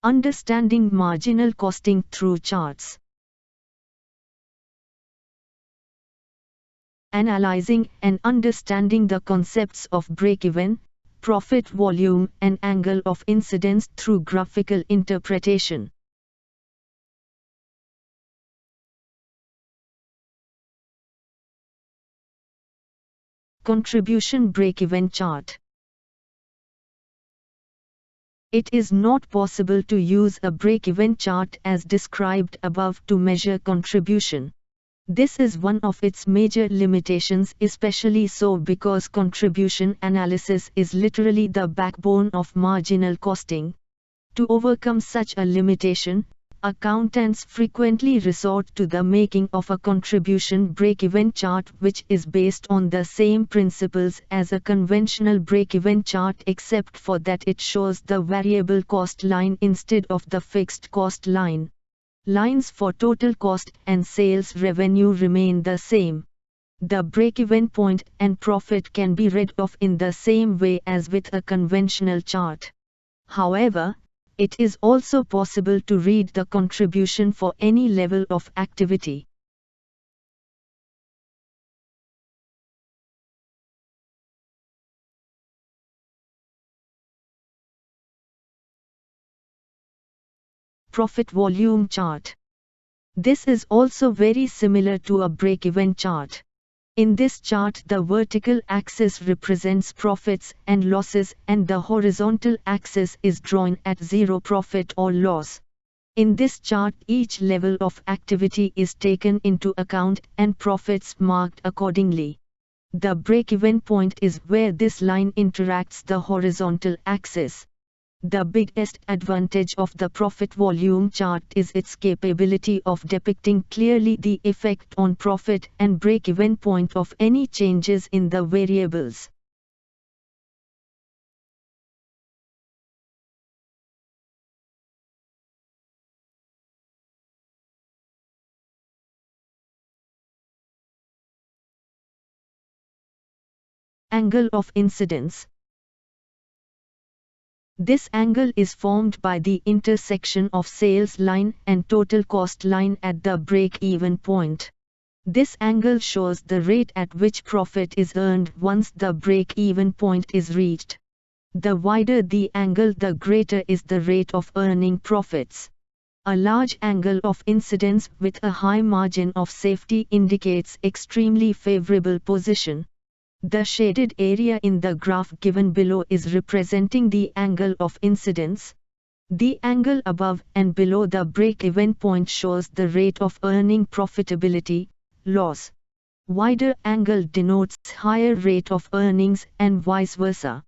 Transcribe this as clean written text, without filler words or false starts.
Understanding marginal costing through charts. Analyzing and understanding the concepts of break-even, profit volume and angle of incidence through graphical interpretation. Contribution break-even chart. It is not possible to use a break-even chart as described above to measure contribution. This is one of its major limitations, especially so because contribution analysis is literally the backbone of marginal costing. To overcome such a limitation, accountants frequently resort to the making of a contribution break-even chart which is based on the same principles as a conventional break-even chart except for that it shows the variable cost line instead of the fixed cost line. Lines for total cost and sales revenue remain the same. The break-even point and profit can be read off in the same way as with a conventional chart. However, it is also possible to read the contribution for any level of activity. Profit volume chart. This is also very similar to a break-even chart. In this chart, the vertical axis represents profits and losses and the horizontal axis is drawn at zero profit or loss. In this chart, each level of activity is taken into account and profits marked accordingly. The break-even point is where this line interacts the horizontal axis. The biggest advantage of the profit volume chart is its capability of depicting clearly the effect on profit and break-even point of any changes in the variables. Angle of incidence. This angle is formed by the intersection of sales line and total cost line at the break-even point. This angle shows the rate at which profit is earned once the break-even point is reached. The wider the angle, the greater is the rate of earning profits. A large angle of incidence with a high margin of safety indicates extremely favorable position. The shaded area in the graph given below is representing the angle of incidence. The angle above and below the break-even point shows the rate of earning profitability, loss. Wider angle denotes higher rate of earnings and vice versa.